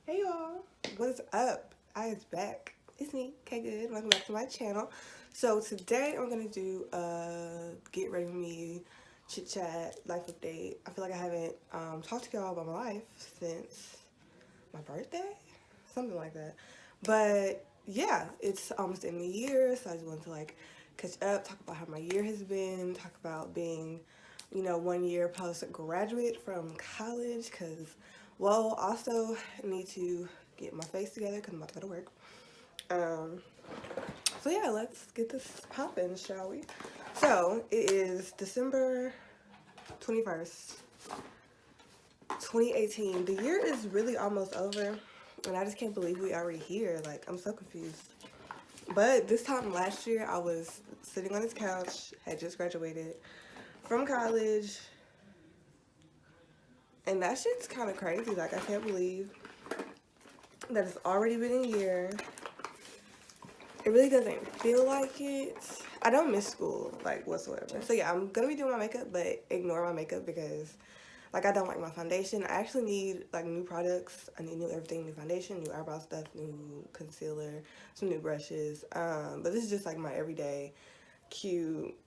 Hey y'all, what's up? I is back. It's me, K Good. Welcome back to my channel. So today I'm gonna do a get ready with me chit chat life update. I feel like I haven't talked to y'all about my life since my birthday, something like that. But yeah, it's almost the end of the year, so I just wanted to like catch up, talk about how my year has been, talk about being, 1 year postgraduate from college, cause also need to get my face together because I'm about to go to work. Um, so yeah, let's get this popping, shall we? So it is December 21st, 2018. The year is really almost over, and I just can't believe we already here. Like, I'm so confused. But this time last year, I was sitting on this couch, had just graduated from college, and that shit's kind of crazy. Like, I can't believe that it's already been a year. It really doesn't feel like it. I don't miss school, like, whatsoever. So yeah, I'm gonna be doing my makeup, but ignore my makeup because, like, I don't like my foundation. I actually need, like, new products. I need new everything, new foundation, new eyebrow stuff, new concealer, some new brushes. But this is just, like, my everyday, cute,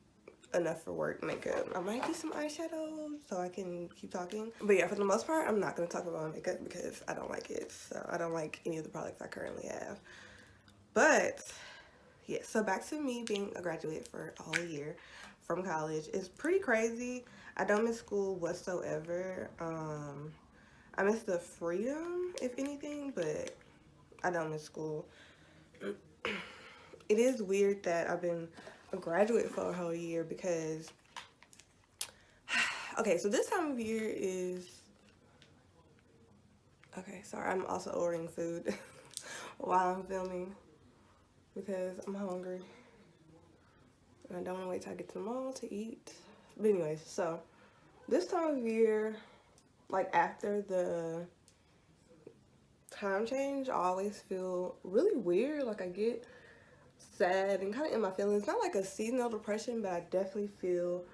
enough for work makeup. I might do some eyeshadow so I can keep talking. But yeah, for the most part, I'm not gonna talk about my makeup because I don't like it. So I don't like any of the products I currently have. But yeah, so back to me being a graduate for a whole year from college. It's pretty crazy. I don't miss school whatsoever. I miss the freedom, if anything, but I don't miss school. It is weird that I've been a graduate for a whole year because, okay, so this time of year is, okay, sorry, I'm also ordering food while I'm filming because I'm hungry. And I don't want to wait till I get to the mall to eat. But anyways, so this time of year, like after the time change, I always feel really weird. Like I get sad and kind of in my feelings. Not like a seasonal depression, but I definitely feel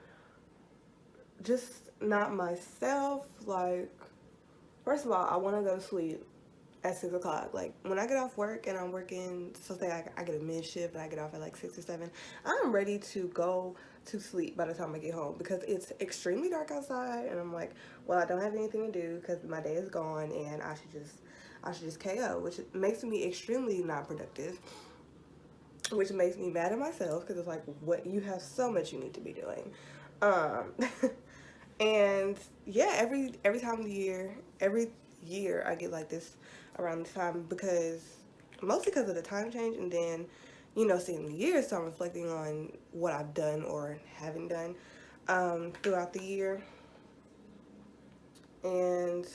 just not myself. Like, first of all, I want to go to sleep at 6 o'clock. Like, when I get off work and I'm working, so say I get a mid shift and I get off at like 6 or 7, I'm ready to go to sleep by the time I get home because it's extremely dark outside and I'm like, well, I don't have anything to do because my day is gone and I should just KO, which makes me extremely not productive, which makes me mad at myself because it's like, what, you have so much you need to be doing. Um, and yeah, every time of the year, every year I get like this around this time because mostly because of the time change and then seeing the year, so I'm reflecting on what I've done or haven't done throughout the year, and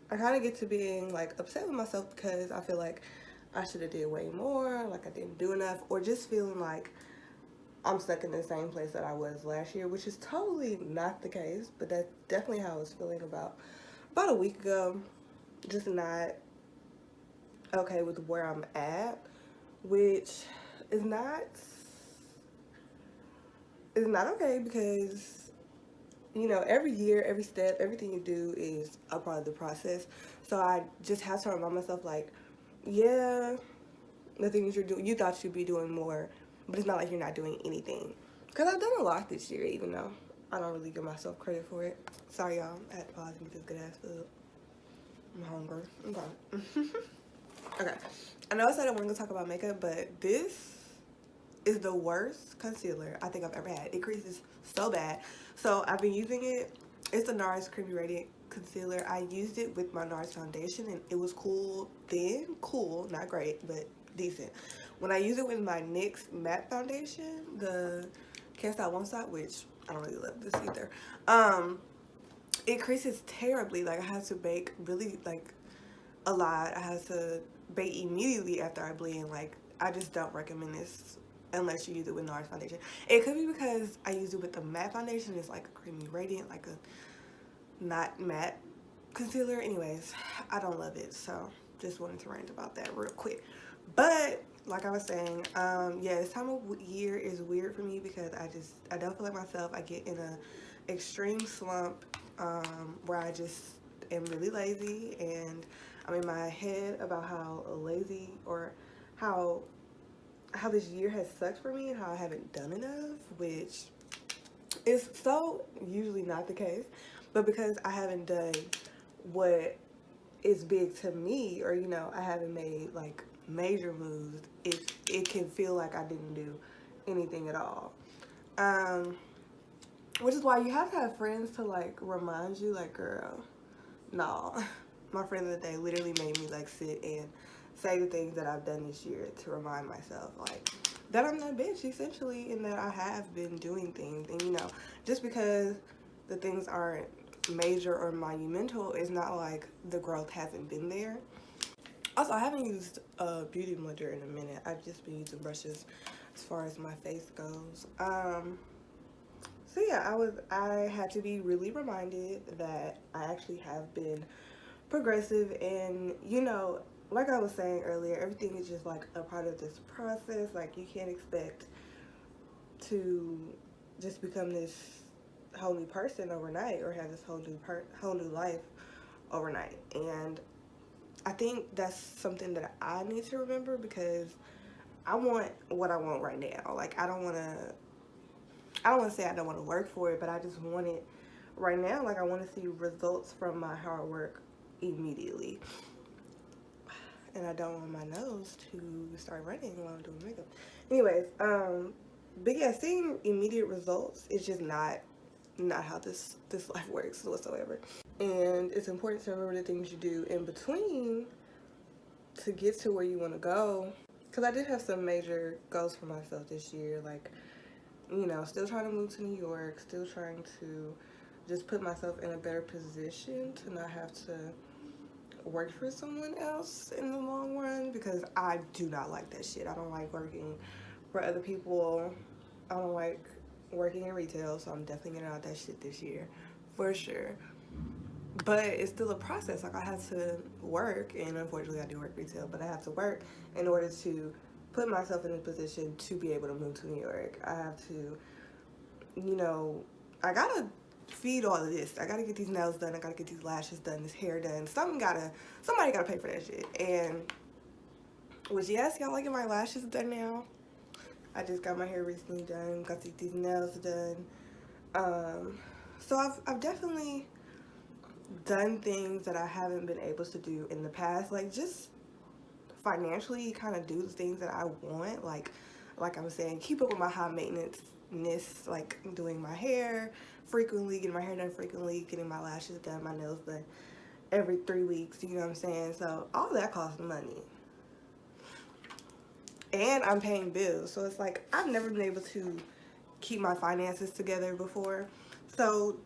I kind of get to being like upset with myself because I feel like I should have did way more, like I didn't do enough, or just feeling like I'm stuck in the same place that I was last year, which is totally not the case, but that's definitely how I was feeling about a week ago. Just not okay with where I'm at, which is not okay because every year, every step, everything you do is a part of the process. So I just have to remind myself like, yeah, the things you're doing, you thought you'd be doing more, but it's not like you're not doing anything. Because I've done a lot this year, even though I don't really give myself credit for it. Sorry, y'all. I had to pause and get this good ass food. I'm hungry. Okay. Okay. I know I said I wasn't going to talk about makeup, but this is the worst concealer I think I've ever had. It creases so bad. So I've been using it. It's the NARS Creamy Radiant Concealer. I used it with my NARS foundation and it was cool then. Cool, not great, but decent. When I use it with my NYX matte foundation, the Can't Stop Won't Stop, which I don't really love this either. It creases terribly. Like I had to bake really like a lot. I had to bake immediately after I blend. Like I just don't recommend this unless you use it with NARS foundation. It could be because I use it with the matte foundation. It's like a creamy radiant, like a not matte concealer. Anyways, I don't love it, so just wanted to rant about that real quick. But like I was saying, yeah, this time of year is weird for me because I don't feel like myself. I get in a extreme slump where I just am really lazy and I'm in my head about how lazy or how this year has sucked for me and how I haven't done enough, which is so usually not the case. But because I haven't done what is big to me, or I haven't made like major moves, it can feel like I didn't do anything at all. Um, which is why you have to have friends to like remind you, like, girl, no. My friend of the day literally made me like sit and say the things that I've done this year to remind myself like that I'm that bitch essentially, and that I have been doing things. And just because the things aren't major or monumental, it's not like the growth hasn't been there. Also, I haven't used a beauty blender in a minute. I've just been using brushes as far as my face goes. So yeah, I had to be really reminded that I actually have been progressive, and like I was saying earlier, everything is just like a part of this process. Like, you can't expect to just become this whole new person overnight, or have this whole new life overnight. And I think that's something that I need to remember, because I want what I want right now. Like, I don't want to say I don't want to work for it, but I just want it right now. Like, I want to see results from my hard work immediately. And I don't want my nose to start running while I'm doing makeup. Anyways, but yeah, seeing immediate results is just not how this life works whatsoever. And it's important to remember the things you do in between to get to where you want to go. Because I did have some major goals for myself this year, like, still trying to move to New York, still trying to just put myself in a better position to not have to work for someone else in the long run, because I do not like that shit. I don't like working for other people. I don't like working in retail, so I'm definitely getting out that shit this year, for sure. But it's still a process. Like, I have to work, and unfortunately I do work retail, but I have to work in order to put myself in a position to be able to move to New York. I have to, I gotta feed all of this. I gotta get these nails done. I gotta get these lashes done, this hair done. Somebody gotta pay for that shit. And which, yes, y'all liking my lashes done now. I just got my hair recently done. Got to get these nails done. So I've definitely done things that I haven't been able to do in the past. Like, just financially kind of do the things that I want. Like I'm saying, keep up with my high maintenance-ness, like doing my hair frequently, getting my hair done frequently, getting my lashes done, my nails done every 3 weeks, you know what I'm saying? So all that costs money. And I'm paying bills. So it's like, I've never been able to keep my finances together before. So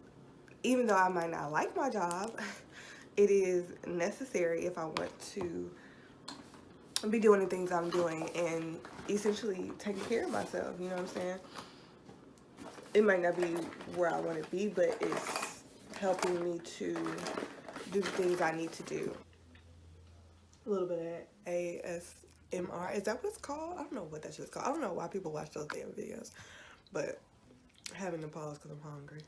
even though I might not like my job, it is necessary if I want to be doing the things I'm doing and essentially taking care of myself, you know what I'm saying? It might not be where I want to be, but it's helping me to do the things I need to do. A little bit of ASMR. Is that what it's called? I don't know what that shit's called. I don't know why people watch those damn videos, but having to pause because I'm hungry.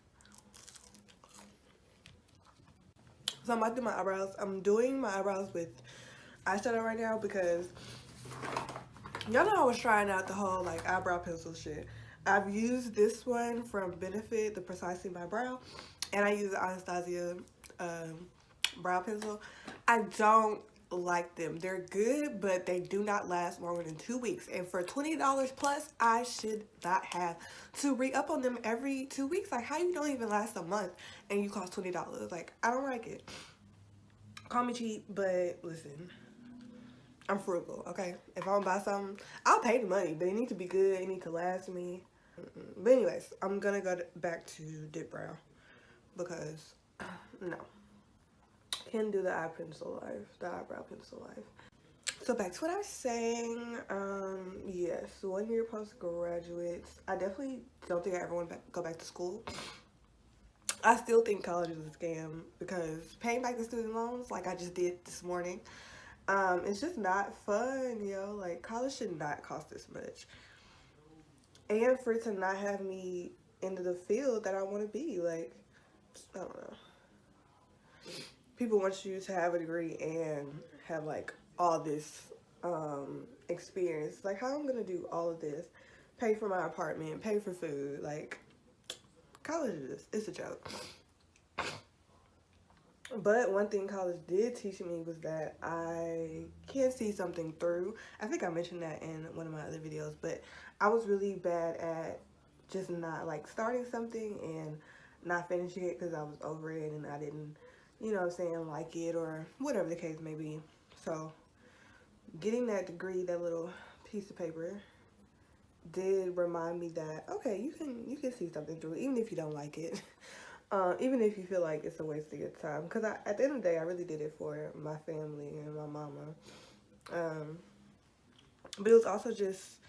So I'm about to do my eyebrows. I'm doing my eyebrows with eyeshadow right now because y'all know I was trying out the whole like eyebrow pencil shit. I've used this one from Benefit, the Precisely My Brow, and I use the Anastasia brow pencil. I don't like them. They're good, but they do not last longer than 2 weeks. And for $20 plus, I should not have to re-up on them every 2 weeks. Like, how you don't even last a month and you cost $20? Like, I don't like it. Call me cheap, but listen, I'm frugal, okay? If I want to buy something, I'll pay the money, but it needs to be good. It needs to last me. But anyways, I'm gonna go back to dip brow because no, can't do the eye pencil life, the eyebrow pencil life. So back to what I was saying. Yes, 1 year postgraduates. I definitely don't think I ever want to go back to school. I still think college is a scam because paying back the student loans, like I just did this morning, it's just not fun, yo. Like, college should not cost this much. And for it to not have me into the field that I want to be, like, I don't know. people want you to have a degree and have like all this experience. Like, how I'm gonna do all of this, pay for my apartment, pay for food, like college is it's a joke. But one thing college did teach me was that I can see something through. I think I mentioned that in one of my other videos, but I was really bad at just not like starting something and not finishing it because I was over it and I didn't, you know what I'm saying, like it or whatever the case may be. So getting that degree, that little piece of paper, did remind me that okay, you can see something through it, even if you don't like it. Even if you feel like it's a waste of your time, because at the end of the day, I really did it for my family and my mama. But it was also just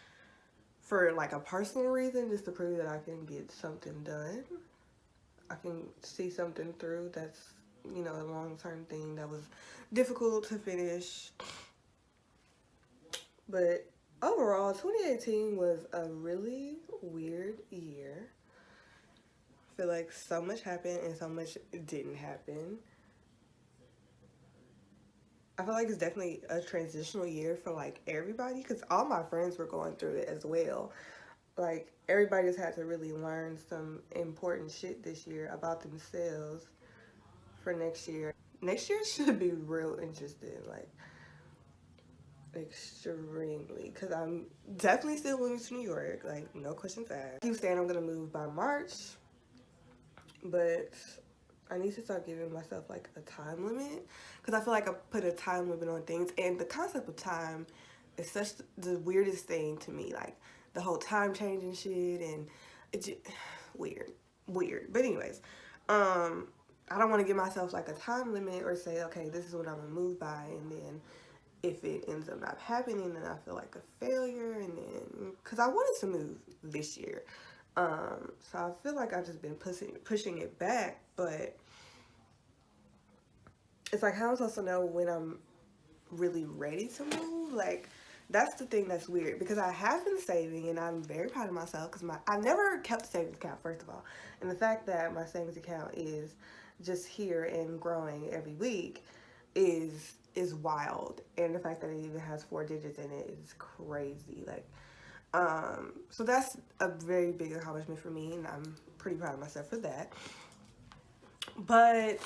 for like a personal reason, just to prove that I can get something done. I can see something through that's, you know, a long-term thing that was difficult to finish. But overall, 2018 was a really weird year. I feel like so much happened and so much didn't happen. I feel like it's definitely a transitional year for like everybody because all my friends were going through it as well. Like everybody just had to really learn some important shit this year about themselves for next year. Next year should be real interesting, like extremely, because I'm definitely still moving to New York, like no questions asked. I keep saying I'm gonna move by March, but I need to start giving myself like a time limit because I feel like I put a time limit on things, and the concept of time is such the weirdest thing to me. Like the whole time changing shit, and it's just weird. But anyways, I don't want to give myself like a time limit or say, okay, this is what I'm gonna move by, and then if it ends up not happening, then I feel like a failure, and then because I wanted to move this year. So I feel like I've just been pushing it back, but it's like how I'm supposed to know when I'm really ready to move. Like that's the thing that's weird because I have been saving and I'm very proud of myself because I've never kept a savings account, first of all, and the fact that my savings account is just here and growing every week is wild, and the fact that it even has 4 digits in it is crazy. Like so that's a very big accomplishment for me, and I'm pretty proud of myself for that. But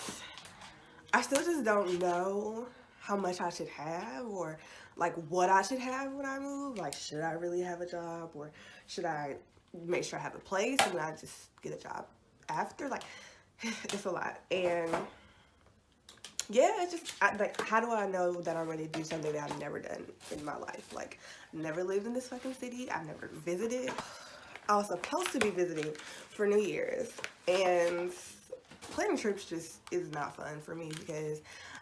I still just don't know how much I should have or like what I should have when I move. Like, should I really have a job, or should I make sure I have a place and then I just get a job after? Like, it's a lot. And yeah, it's just like, how do I know that I'm ready to do something that I've never done in my life? Like, never lived in this fucking city. I've never visited. I was supposed to be visiting for New Year's, and planning trips just is not fun for me because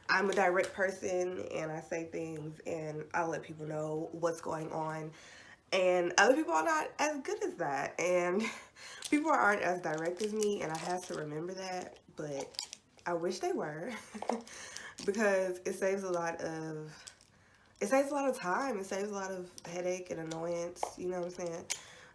I'm a direct person and I say things and I let people know what's going on, and other people are not as good as that, and people aren't as direct as me, and I have to remember that, but I wish they were because it saves a lot of time, it saves a lot of headache and annoyance, you know what I'm saying?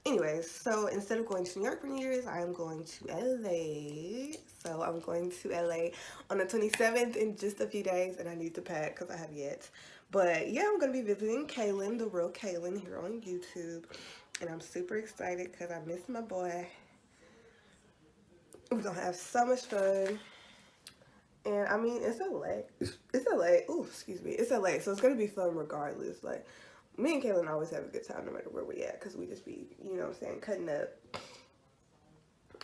Anyways, so instead of going to New York for New Year's, I am going to LA. So I'm going to LA on the 27th in just a few days, and I need to pack because I have yet. But yeah, I'm going to be visiting Kaylin, the real Kaylin, here on YouTube. And I'm super excited because I miss my boy. We're going to have so much fun. And I mean, it's LA. It's LA. Oh, excuse me. It's LA. So it's going to be fun regardless. Like, me and Kaylin always have a good time no matter where we at because we just be, you know what I'm saying, cutting up.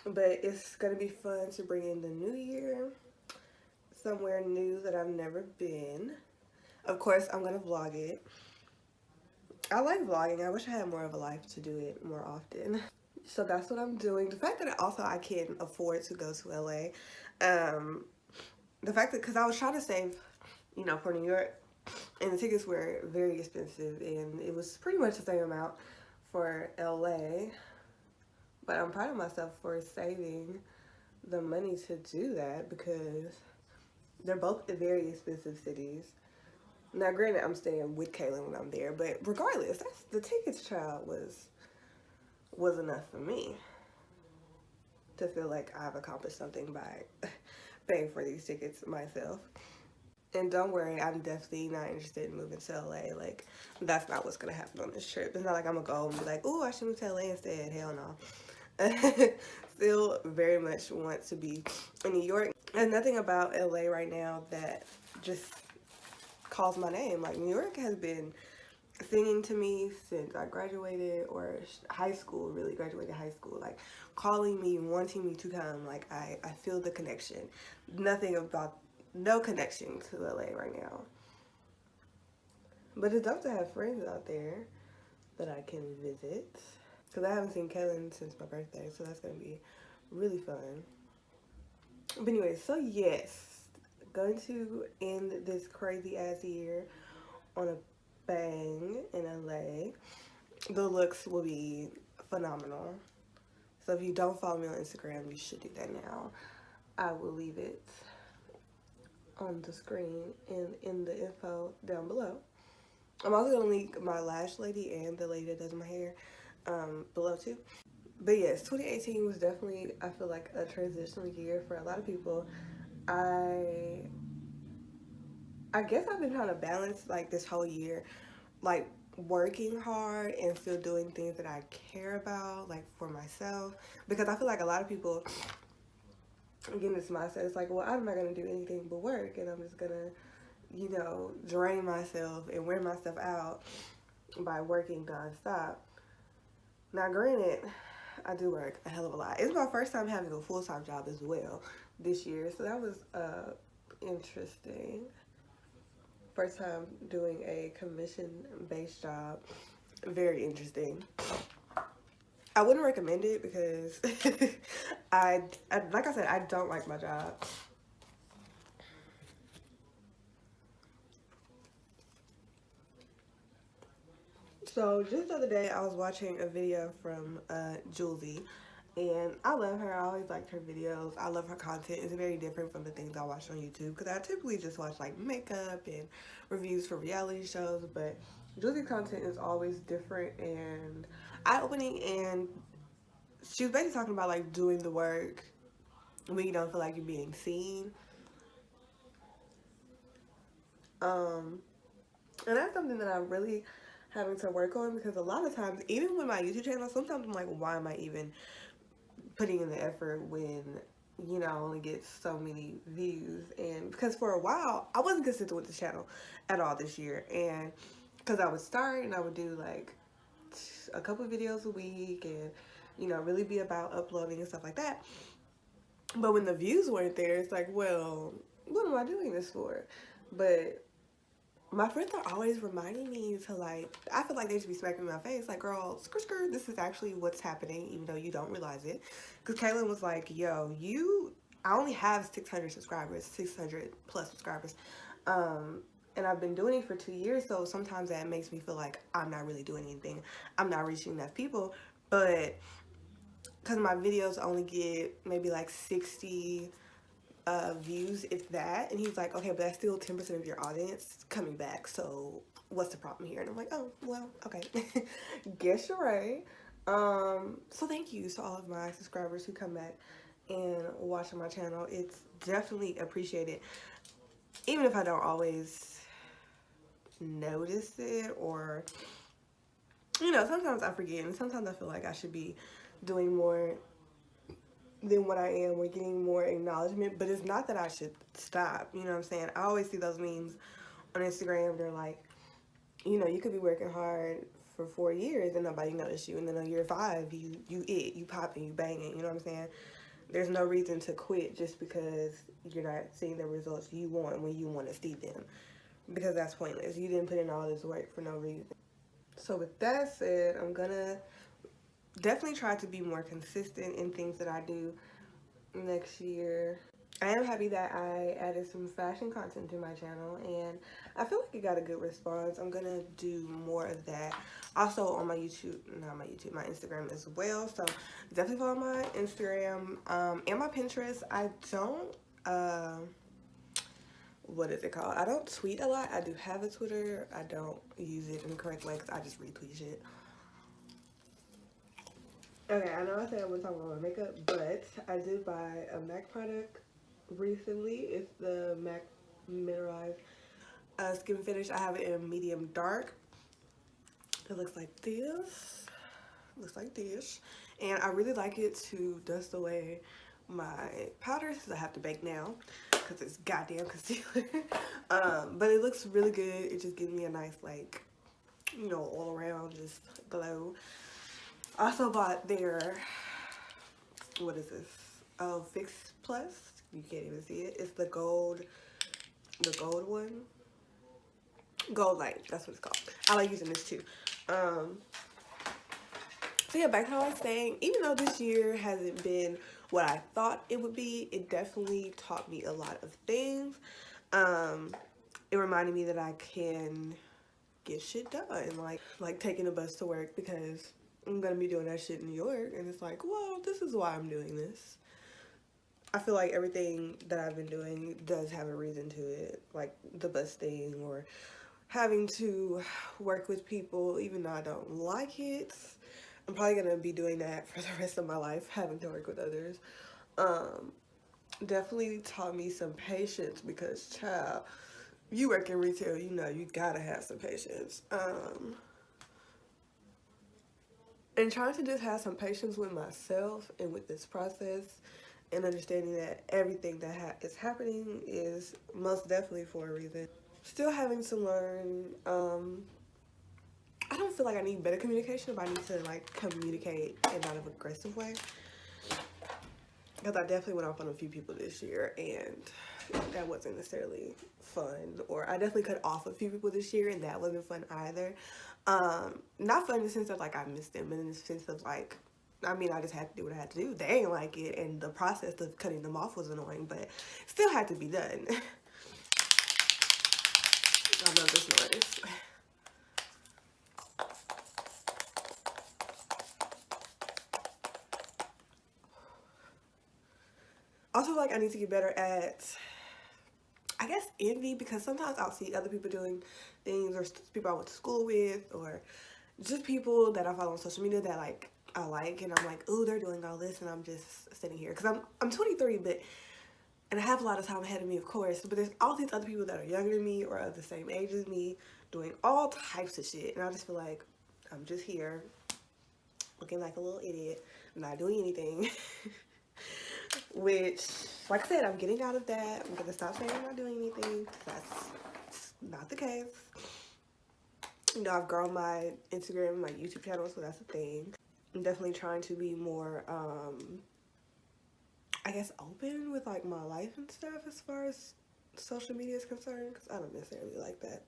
But it's going to be fun to bring in the new year, somewhere new that I've never been. Of course, I'm going to vlog it. I like vlogging. I wish I had more of a life to do it more often. So that's what I'm doing. The fact that also I can afford to go to LA. The fact that, because I was trying to save, you know, for New York, and the tickets were very expensive, and it was pretty much the same amount for LA. But I'm proud of myself for saving the money to do that because they're both very expensive cities. Now, granted, I'm staying with Kaylin when I'm there, but regardless, the tickets, child, was enough for me to feel like I've accomplished something by paying for these tickets myself. And don't worry, I'm definitely not interested in moving to LA. Like, that's not what's gonna happen on this trip. It's not like I'm gonna go and be like, oh, I should move to LA instead. Hell no. Still very much want to be in New York. And nothing about LA right now that just calls my name. Like, New York has been singing to me since I graduated, or high school, really graduated high school, like calling me, wanting me to come. Like, I feel the connection. Nothing about, no connection to LA right now. But it's dope to have friends out there that I can visit. Because I haven't seen Kaylin since my birthday, so that's going to be really fun. But anyway, so yes, going to end this crazy ass year on a bang in LA. The looks will be phenomenal. So if you don't follow me on Instagram, you should do that now. I will leave it on the screen and in the info down below. I'm also going to link my lash lady and the lady that does my hair below too. But yes, 2018 was definitely, I feel like, a transitional year for a lot of people. I guess I've been trying to balance like this whole year, like working hard and still doing things that I care about, like for myself, because I feel like a lot of people get in this mindset. It's like, well, I'm not gonna do anything but work, and I'm just gonna, you know, drain myself and wear myself out by working nonstop. Now, granted, I do work a hell of a lot. It's my first time having a full-time job as well this year, so that was interesting. First time doing a commission-based job. Very interesting. I wouldn't recommend it because I like I said, I don't like my job. So just the other day, I was watching a video from Julesy, and I love her. I always liked her videos. I love her content. It's very different from the things I watch on YouTube, because I typically just watch like makeup and reviews for reality shows, but Julesy's content is always different and eye-opening, and she was basically talking about like doing the work when you don't feel like you're being seen. And that's something that I'm really having to work on, because a lot of times, even with my YouTube channel, sometimes I'm like, why am I even putting in the effort when, you know, I only get so many views? And because for a while, I wasn't consistent with the channel at all this year. And because I would start and I would do like a couple of videos a week and, you know, really be about uploading and stuff like that. But when the views weren't there, it's like, well, what am I doing this for? But my friends are always reminding me to, like, I feel like they should be smacking me in my face, like, girl, skirt, this is actually what's happening, even though you don't realize it. Because Kaylin was like, yo, I only have 600 subscribers, 600 plus subscribers. And I've been doing it for 2 years, so sometimes that makes me feel like I'm not really doing anything. I'm not reaching enough people. But because my videos only get maybe like 60 views, if that. And he's like, okay, but that's still 10% of your audience coming back, so what's the problem here? And I'm like, oh, well, okay. Guess you're right. So thank you to all of my subscribers who come back and watch my channel. It's definitely appreciated, even if I don't always notice it, or, you know, sometimes I forget, and sometimes I feel like I should be doing more than what I am, or getting more acknowledgement. But it's not that I should stop, you know what I'm saying? I always see those memes on Instagram. They're like, you know, you could be working hard for 4 years and nobody noticed you, and then on year 5 you popping, you banging, you know what I'm saying? There's no reason to quit just because you're not seeing the results you want when you want to see them, because that's pointless. You didn't put in all this work for no reason. So with that said, I'm gonna definitely try to be more consistent in things that I do next year. I am happy that I added some fashion content to my channel, and I feel like it got a good response. I'm gonna do more of that. Also on my YouTube, not my YouTube, my Instagram as well. So definitely follow my Instagram and my Pinterest. I don't, what is it called? I don't tweet a lot. I do have a Twitter. I don't use it in the correct way because I just retweet shit. Okay, I know I said I was talking about my makeup, but I did buy a MAC product recently. It's the MAC mineralized skin finish. I have it in medium dark. It looks like this. Looks like this. And I really like it to dust away my powders because I have to bake now because it's goddamn concealer. But it looks really good. It just gives me a nice, like, you know, all around just glow. I also bought their, what is this? Oh, Fix Plus. You can't even see it. It's the gold one. Gold Light, that's what it's called. I like using this too. So yeah, back to how I was saying, even though this year hasn't been what I thought it would be, it definitely taught me a lot of things. It reminded me that I can get shit done, like taking a bus to work, because I'm gonna be doing that shit in New York, and it's like, well, this is why I'm doing this. I feel like everything that I've been doing does have a reason to it, like the bus thing or having to work with people, even though I don't like it. I'm probably gonna be doing that for the rest of my life, having to work with others. Definitely taught me some patience because, child, you work in retail, you know you gotta have some patience. And trying to just have some patience with myself and with this process, and understanding that everything that is happening is most definitely for a reason. Still having to learn. I don't feel like I need better communication, but I need to like communicate in not an aggressive way. Because I definitely went off on a few people this year, and that wasn't necessarily fun. Or I definitely cut off a few people this year, and that wasn't fun either. Not fun in the sense of like I missed them, but in the sense of like, I mean, I just had to do what I had to do. They ain't like it, and the process of cutting them off was annoying, but still had to be done. I love this noise. Also, like, I need to get better at, I guess, envy, because sometimes I'll see other people doing things, or people I went to school with, or just people that I follow on social media that like I like, and I'm like, oh, they're doing all this, and I'm just sitting here because I'm 23, but and I have a lot of time ahead of me, of course, but there's all these other people that are younger than me or of the same age as me doing all types of shit, and I just feel like I'm just here looking like a little idiot, not doing anything. Which, like I said, I'm getting out of that. I'm gonna stop saying I'm not doing anything, because that's not the case. You know, I've grown my Instagram, my YouTube channel, so that's a thing. I'm definitely trying to be more, I guess, open with like my life and stuff as far as social media is concerned, because I don't necessarily like that.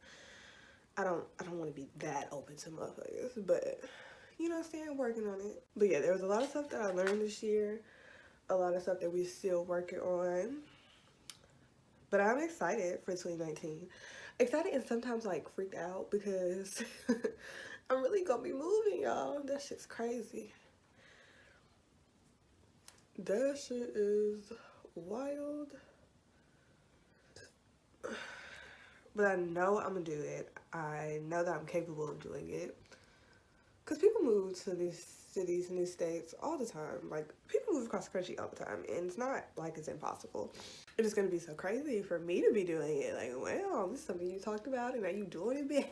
I don't want to be that open to motherfuckers, but you know what I'm saying, working on it. But yeah, there was a lot of stuff that I learned this year, a lot of stuff that we're still working on, but I'm excited for 2019. Excited and sometimes like freaked out, because I'm really gonna be moving, y'all. That shit's crazy. That shit is wild. But I know I'm gonna do it. I know that I'm capable of doing it. Because people move to these cities and these states all the time. Like, people move across the country all the time, and it's not like it's impossible. It is going to be so crazy for me to be doing it. Like, well, this is something you talked about, and are you doing it, bitch?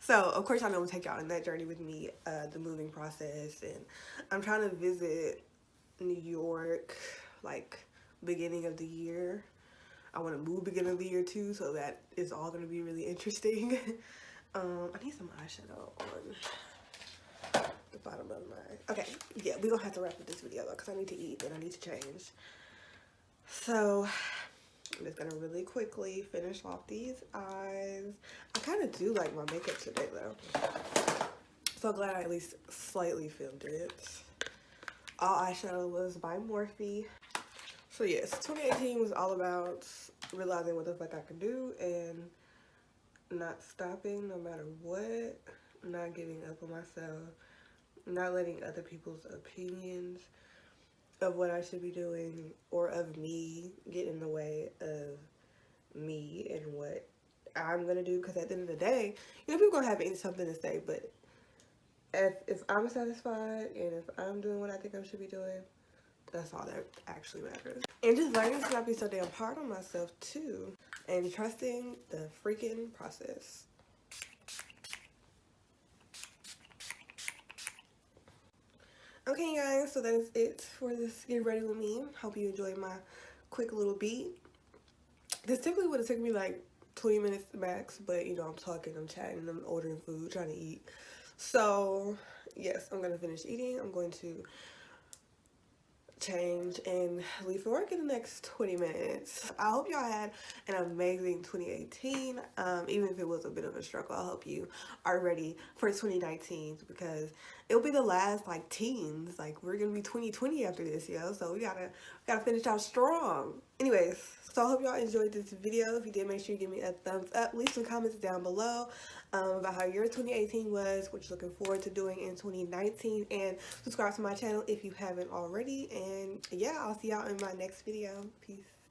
So, of course, I know I'm going to take y'all on that journey with me, the moving process. And I'm trying to visit New York, like, beginning of the year. I want to move beginning of the year, too, so that is all going to be really interesting. I need some eyeshadow on the bottom of my... Okay, yeah, we're gonna have to wrap up this video though, because I need to eat and I need to change. So, I'm just gonna really quickly finish off these eyes. I kind of do like my makeup today though. So glad I at least slightly filmed it. All eyeshadow was by Morphe. So yes, 2018 was all about realizing what the fuck I could do and not stopping no matter what, not giving up on myself, not letting other people's opinions of what I should be doing or of me get in the way of me and what I'm gonna do. Because at the end of the day, you know, people gonna have something to say, but if I'm satisfied and if I'm doing what I think I should be doing, That's all that actually matters. And just learning to not be so damn hard on myself too. And trusting the freaking process. Okay guys, so that is it for this Get Ready With Me. Hope you enjoyed my quick little beat. This typically would have taken me like 20 minutes max, but you know, I'm talking, I'm chatting, I'm ordering food, trying to eat. So yes, I'm gonna finish eating. I'm going to change and leave for work in the next 20 minutes. I hope y'all had an amazing 2018. Even if it was a bit of a struggle, I hope you are ready for 2019 because it'll be the last like teens. Like we're gonna be 2020 after this, yo. So we gotta finish out strong. Anyways, so I hope y'all enjoyed this video. If you did, make sure you give me a thumbs up. Leave some comments down below about how your 2018 was, what you're looking forward to doing in 2019, and subscribe to my channel if you haven't already. And yeah, I'll see y'all in my next video. Peace.